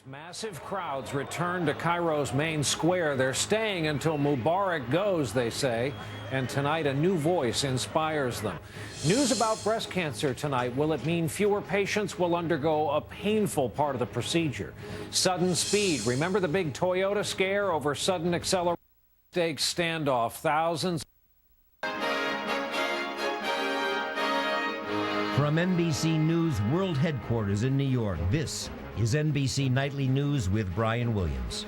Massive crowds return to Cairo's main square. They're staying until Mubarak goes, they say. And tonight, a new voice inspires them. News about breast cancer tonight. Will it mean fewer patients will undergo a painful part of the procedure? Sudden speed. Remember the big Toyota scare over sudden acceleration? Stakes standoff. Thousands. From NBC News World Headquarters in New York, this is NBC Nightly News with Brian Williams.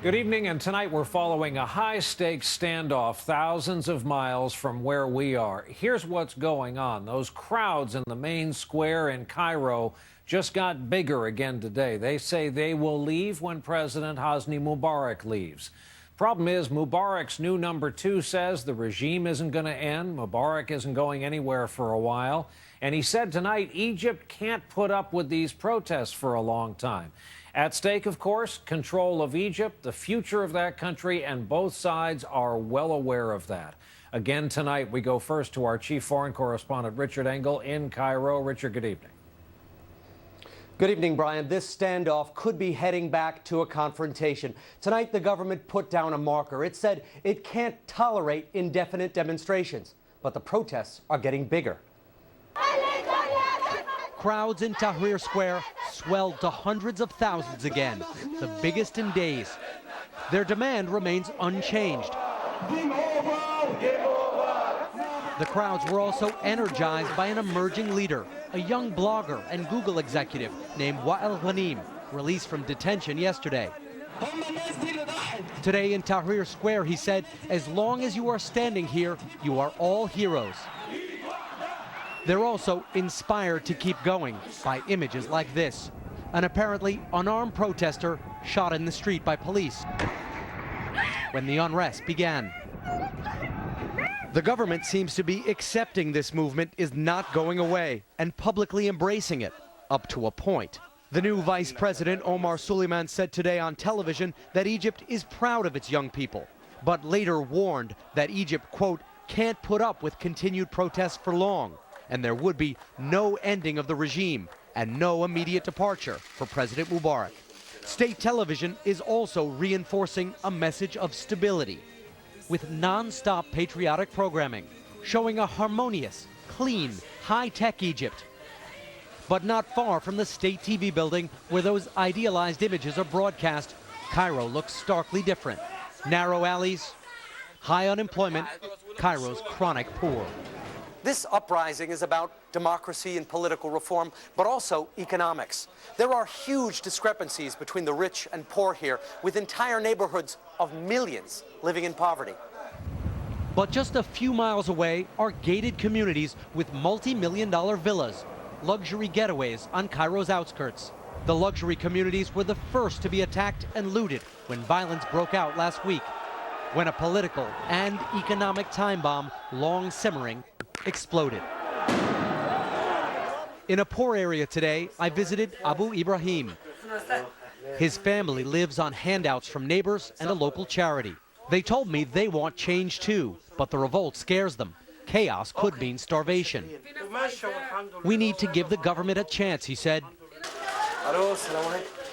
Good evening, and tonight we're following a high-stakes standoff thousands of miles from where we are. Here's what's going on. Those crowds in the main square in Cairo just got bigger again today. They say they will leave when President Hosni Mubarak leaves. Problem is, Mubarak's new number 2 says the regime isn't going to end. Mubarak isn't going anywhere for a while. And he said tonight Egypt can't put up with these protests for a long time. At stake, of course, control of Egypt, the future of that country, and both sides are well aware of that. Again tonight, we go first to our chief foreign correspondent, Richard Engel, in Cairo. Richard, good evening. Good evening, Brian. This standoff could be heading back to a confrontation. Tonight, the government put down a marker. It said it can't tolerate indefinite demonstrations, but the protests are getting bigger. Crowds in Tahrir Square swelled to hundreds of thousands again, the biggest in days. Their demand remains unchanged. The crowds were also energized by an emerging leader, a young blogger and Google executive named Wael Ghanim, released from detention yesterday. Today in Tahrir Square, he said, as long as you are standing here, you are all heroes. They're also inspired to keep going by images like this. An apparently unarmed protester shot in the street by police when the unrest began. The government seems to be accepting this movement is not going away and publicly embracing it, up to a point. The new Vice President Omar Suleiman said today on television that Egypt is proud of its young people, but later warned that Egypt, quote, can't put up with continued protests for long, and there would be no ending of the regime and no immediate departure for President Mubarak. State television is also reinforcing a message of stability with non-stop patriotic programming, showing a harmonious, clean, high-tech Egypt. But not far from the state TV building where those idealized images are broadcast, Cairo looks starkly different. Narrow alleys, high unemployment, Cairo's chronic poor. This uprising is about democracy and political reform, but also economics. There are huge discrepancies between the rich and poor here, with entire neighborhoods of millions living in poverty. But just a few miles away are gated communities with multi-million-dollar villas, luxury getaways on Cairo's outskirts. The luxury communities were the first to be attacked and looted when violence broke out last week, when a political and economic time bomb, long simmering, exploded. In a poor area today, I visited Abu Ibrahim. His family lives on handouts from neighbors and a local charity. They told me they want change too, but the revolt scares them. Chaos could mean starvation. We need to give the government a chance, he said.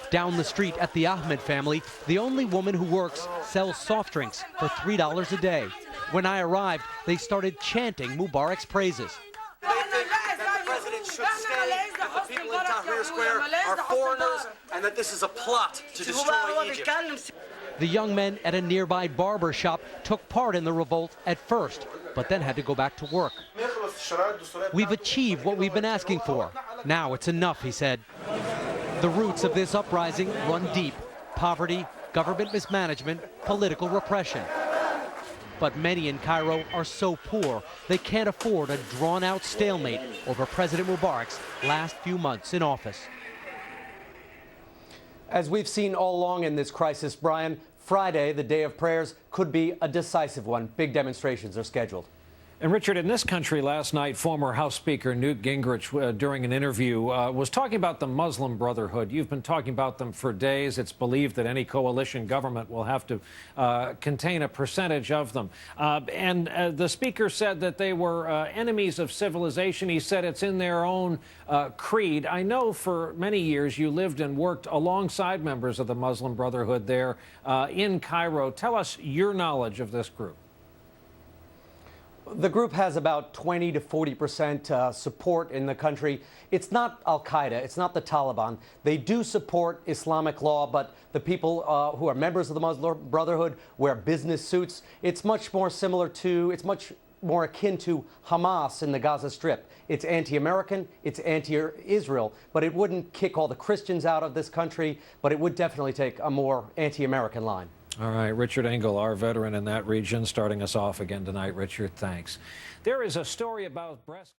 Down the street at the Ahmed family, the only woman who works sells soft drinks for $3 a day. When I arrived, they started chanting Mubarak's praises. They think that the president should stay, that the people in Tahrir Square are foreigners, and that this is a plot to destroy Egypt. The young men at a nearby barber shop took part in the revolt at first, but then had to go back to work. We've achieved what we've been asking for. Now it's enough, he said. The roots of this uprising run deep: poverty, government mismanagement, political repression. But many in Cairo are so poor they can't afford a drawn-out stalemate over President Mubarak's last few months in office. As we've seen all along in this crisis, Brian, Friday, the day of prayers, could be a decisive one. Big demonstrations are scheduled. And Richard, in this country last night, former House Speaker Newt Gingrich, during an interview, was talking about the Muslim Brotherhood. You've been talking about them for days. It's believed that any coalition government will have to contain a percentage of them. And the speaker said that they were enemies of civilization. He said it's in their own creed. I know for many years you lived and worked alongside members of the Muslim Brotherhood there in Cairo. Tell us your knowledge of this group. The group has about 20 to 40% support in the country. It's not al-Qaeda. It's not the Taliban. They do support Islamic law, but the people who are members of the Muslim Brotherhood wear business suits. It's much more akin to Hamas in the Gaza Strip. It's anti-American, it's anti-Israel, but it wouldn't kick all the Christians out of this country, but it would definitely take a more anti-American line. All right, Richard Engel, our veteran in that region, starting us off again tonight. Richard, thanks. There is a story about breast